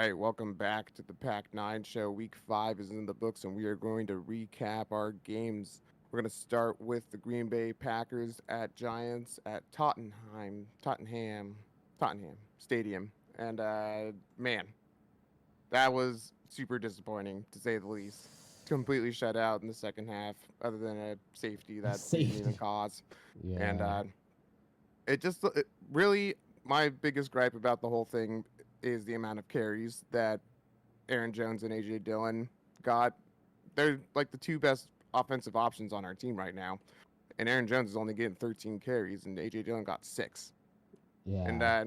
right, welcome back to the Pack 9 show. Week 5 is in the books, and we are going to recap our games. We're going to start with the Green Bay Packers at Giants at Tottenham Stadium. And man, that was super disappointing to say the least. Completely shut out in the second half, other than a safety that we didn't even Safety. cause. And Yeah. really, my biggest gripe about the whole thing is the amount of carries that Aaron Jones and AJ Dillon got. They're like the two best offensive options on our team right now. And Aaron Jones is only getting 13 carries, and AJ Dillon got 6. And Yeah.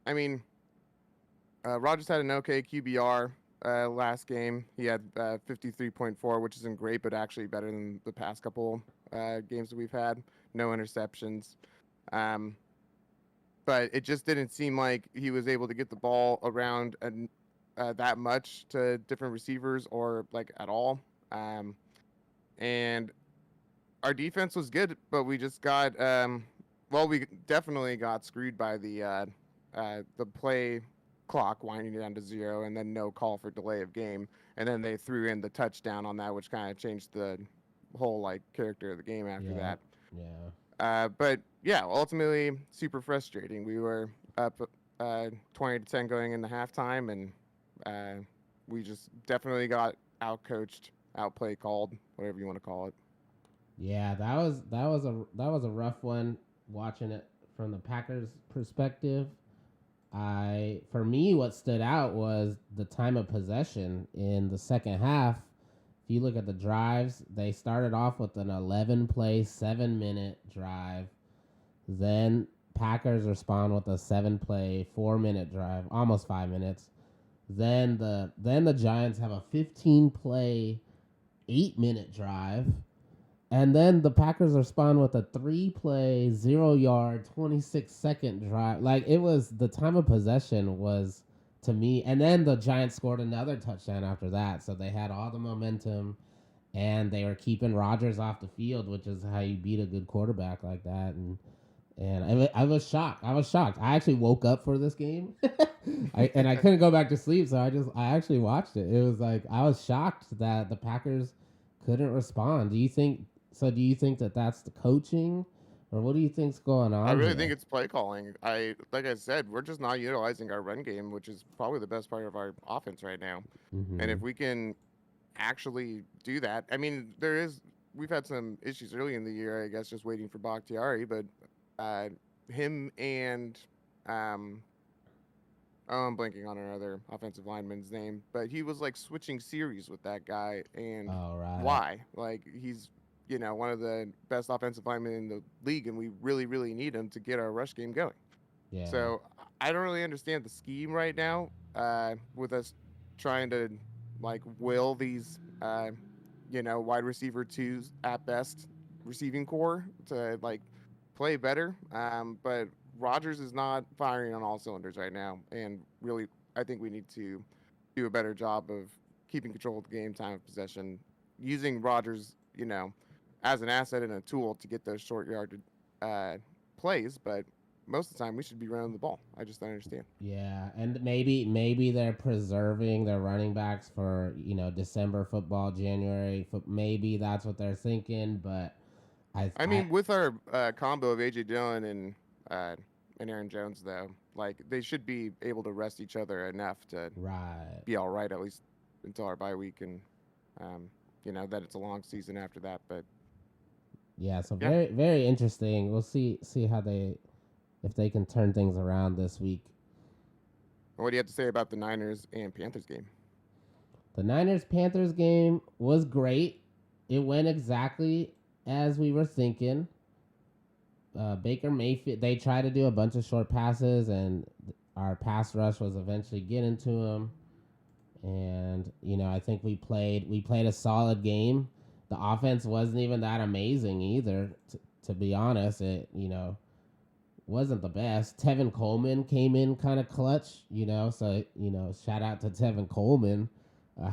I mean, Rogers had an okay QBR last game. He had 53.4, which isn't great, but actually better than the past couple games that we've had. No interceptions. Um, but it just didn't seem like he was able to get the ball around that much to different receivers or like at all. Um, and our defense was good, but we just got we definitely got screwed by the play clock winding down to 0, and then no call for delay of game, and then they threw in the touchdown on that, which kind of changed the whole like character of the game after Yep. that. Yeah. But yeah, ultimately super frustrating. We were up 20-10 going into halftime, and we just definitely got outcoached, outplay called, whatever you want to call it. Yeah. That was a rough one. Watching it from the Packers' perspective, for me, what stood out was the time of possession in the second half. If you look at the drives, they started off with an 11-play, 7-minute drive. Then Packers respond with a 7-play, 4-minute drive, almost 5 minutes. Then the Giants have a 15-play, 8-minute drive. And then the Packers respond with a 3-play, 0 yard, 26-second drive. Like, it was, the time of possession was, to me. And then the Giants scored another touchdown after that. So they had all the momentum and they were keeping Rodgers off the field, which is how you beat a good quarterback like that. And I was shocked. I was shocked. I actually woke up for this game, and I couldn't go back to sleep. So I actually watched it. It was like I was shocked that the Packers couldn't respond. Do you think that that's the coaching, or what do you think's going I on really think here? it's play calling. Like I said, we're just not utilizing our run game, which is probably the best part of our offense right now. And Mm-hmm. if we can actually do that, I mean, we've had some issues early in the year, I guess, just waiting for Bakhtiari, but uh, him and um, oh, I'm blanking on another offensive lineman's name, but he was like switching series with that guy, and All right. why? Like he's one of the best offensive linemen in the league, and we really really need him to get our rush game going. Yeah. So I don't really understand the scheme right now. With us trying to like will these wide receiver twos at best receiving core to like play better. But Rogers is not firing on all cylinders right now, and really, I think we need to do a better job of keeping control of the game, time of possession, using Rogers, as an asset and a tool to get those short yard plays. But most of the time, we should be running the ball. I just don't understand. Yeah, and maybe they're preserving their running backs for December football, January. Maybe that's what they're thinking, but I I mean, with our combo of AJ Dillon uh, and Aaron Jones, though, like they should be able to rest each other enough to right. be all right at least until our bye week, and um, that it's a long season after that. But Yeah, so yeah, very very interesting. We'll see how they if they can turn things around this week. what do you have to say about the Niners and Panthers game? The Niners Panthers game was great. It went exactly as we were thinking. Baker Mayfield, they tried to do a bunch of short passes, and our pass rush was eventually getting to him. And I think we played a solid game. The offense wasn't even that amazing either. To be honest, it wasn't the best. Tevin Coleman came in kind of clutch, so shout out to Tevin Coleman,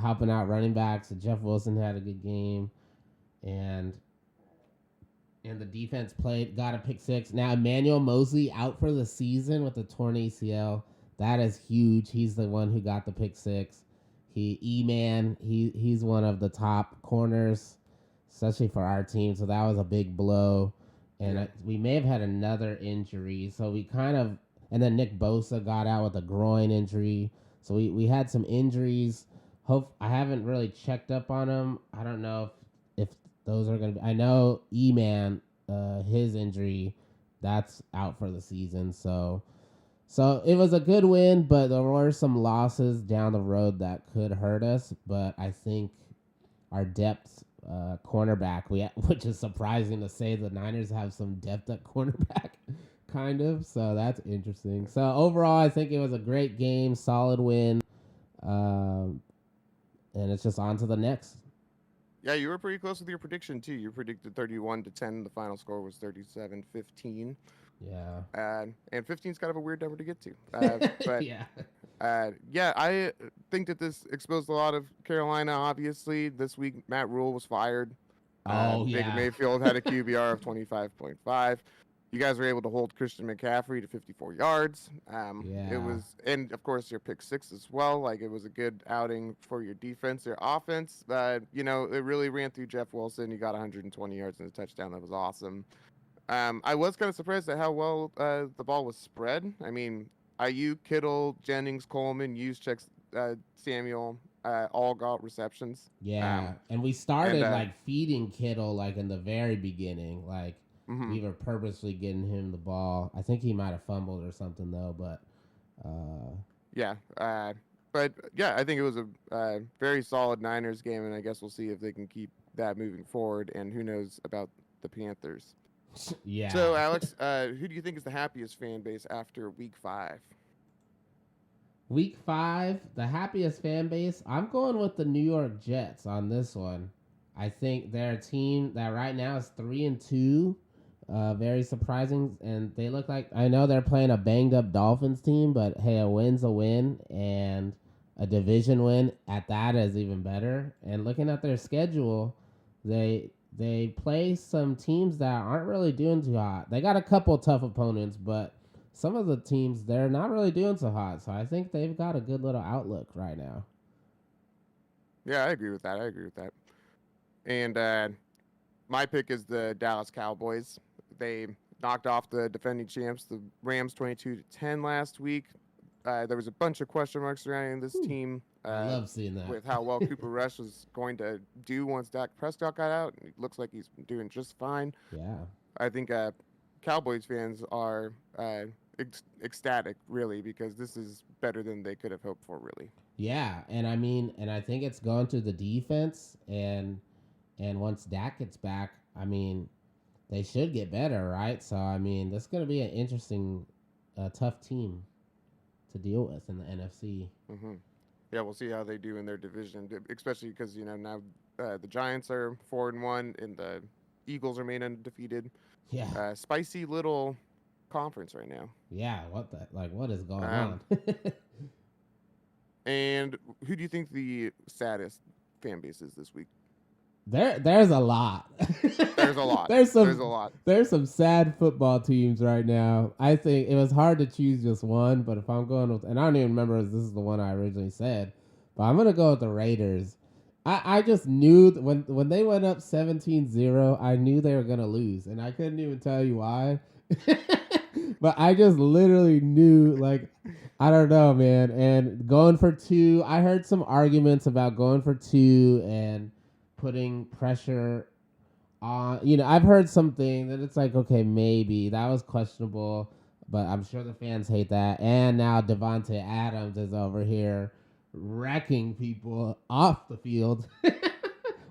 helping out running backs. Jeff Wilson had a good game, and the defense got a pick six. Now Emmanuel Mosley out for the season with a torn ACL. That is huge. He's the one who got the pick six. He's one of the top corners, especially for our team. So that was a big blow. And Yeah. we may have had another injury. So we kind of, and then Nick Bosa got out with a groin injury. So we had some injuries. I haven't really checked up on him. I don't know if those are going to be. I know E-Man, his injury, that's out for the season. So it was a good win, but there were some losses down the road that could hurt us. But I think our depth, cornerback, which is surprising to say, the Niners have some depth at cornerback, kind of. So that's interesting. So overall, I think it was a great game, solid win, um, and it's just on to the next. Yeah, you were pretty close with your prediction too. You predicted 31-10. The final score was 37-15. Yeah. And 15 is kind of a weird number to get to. But Yeah. yeah, I think that this exposed a lot of Carolina. Obviously, this week Matt Rule was fired. Oh Baker yeah. Mayfield had a QBR of 25.5. You guys were able to hold Christian McCaffrey to 54 yards. It Yeah. was, and of course your pick six as well. Like it was a good outing for your defense. Your offense, it really ran through Jeff Wilson. You got 120 yards and a touchdown. That was awesome. I was kind of surprised at how well the ball was spread. I mean, Ayuk, Kittle, Jennings, Coleman, Juszczyk, Samuel, all got receptions. Yeah, and we And started like feeding Kittle like in the very beginning. Like mhm. we were purposely getting him the ball. I think he might have fumbled or something though, but Yeah, but yeah, I think it was a very solid Niners game, and I guess we'll see if they can keep that moving forward. And who knows about the Panthers? yeah. So, Alex, who do you think is the happiest fan base after Week 5? Week 5, the happiest fan base. I'm going with the New York Jets on this one. I think they're a team that right now is 3-2. Very surprising, and they look like, I know they're playing a banged up Dolphins team, but hey, a win's a win, and a division win at that is even better. And looking at their schedule, they play some teams that aren't really doing too hot. They got a couple tough opponents, but some of the teams they're not really doing so hot. So I think they've got a good little outlook right now. Yeah, I agree with that. And my pick is the Dallas Cowboys. They knocked off the defending champs, the Rams, 22-10 last week. There was a bunch of question marks surrounding this team. I love seeing that. With how well Cooper Rush was going to do once Dak Prescott got out. It looks like he's doing just fine. Yeah. I think Cowboys fans are ecstatic, really, because this is better than they could have hoped for, really. Yeah, and I mean, and I think it's going to the defense, and once Dak gets back, I mean, they should get better, right? So I mean, this is going to be an interesting, tough team to deal with in the NFC. Mm-hmm. Yeah, we'll see how they do in their division, especially because now the Giants are 4-1 and the Eagles remain undefeated. Yeah. Spicy little conference right now. Yeah. What is going on? And who do you think the saddest fan base is this week? There's a lot. There's a lot. There's a lot. There's some sad football teams right now. I think it was hard to choose just one, but if I'm going with, and I don't even remember if this is the one I originally said, but I'm gonna go with the Raiders. I just knew when they went up 17-0, I knew they were gonna lose, and I couldn't even tell you why. But I just literally knew, like, I don't know, man. And going for two, I heard some arguments about going for two and putting pressure on. I've heard something that it's like, okay, maybe that was questionable, but I'm sure the fans hate that. And now Devontae Adams is over here wrecking people off the field.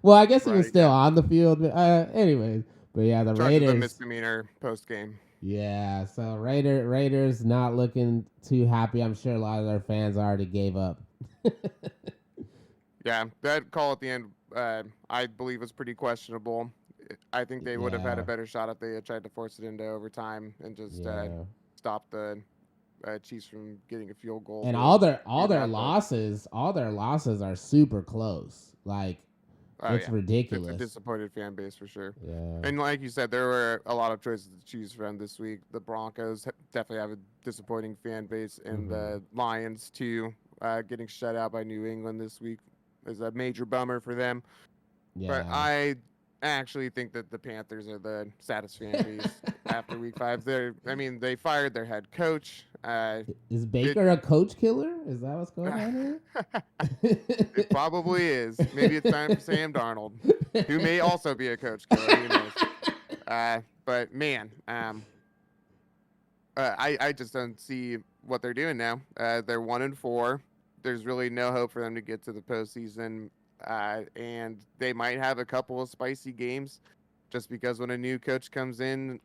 Well, I guess he was still on the field. Anyways, but yeah, the Raiders. A misdemeanor post game. Yeah, so Raiders not looking too happy. I'm sure a lot of their fans already gave up. Yeah, that call at the end, I believe, was pretty questionable. I think they would have had a better shot if they had tried to force it into overtime and just stop the Chiefs from getting a field goal. And all their losses are super close. Like Oh It's yeah, it's a ridiculous. disappointed fan base for sure. Yeah. And like you said, there were a lot of choices to choose from this week. The Broncos definitely have a disappointing fan base, and Mm-hmm. the Lions too, getting shut out by New England this week is a major bummer for them. But Yeah. I actually think that the Panthers are the saddest fan base after week 5. I mean, they fired their head coach. Is It Baker a coach killer? Is that what's going on here? it probably is. Maybe it's time for Sam Darnold, who may also be a coach killer. Who knows? But man, I just don't see what they're doing now. They're 1-4. There's really no hope for them to get to the postseason, and they might have a couple of spicy games, just because when a new coach comes in,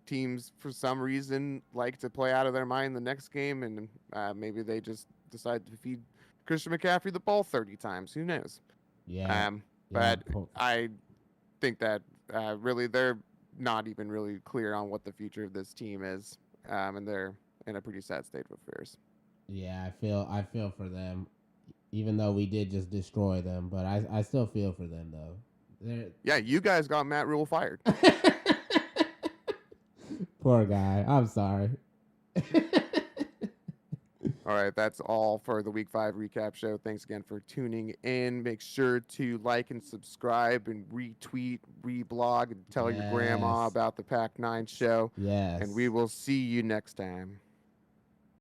teams for some reason like to play out of their mind the next game, and maybe they just decide to feed Christian McCaffrey the ball 30 times. Who knows? Yeah. Um, Yeah. but I think that really they're not even really clear on what the future of this team is, and they're in a pretty sad state of affairs. Yeah, I feel for them, even though we did just destroy them. But I still feel for them though. Yeah, you guys got Matt Rule fired. Poor guy. I'm sorry. All right, that's all for the Week 5 recap show. Thanks again for tuning in. Make sure to like and subscribe and retweet, reblog, and tell your grandma Yes. about the Pac 9 show. And we Yes. will see you next time.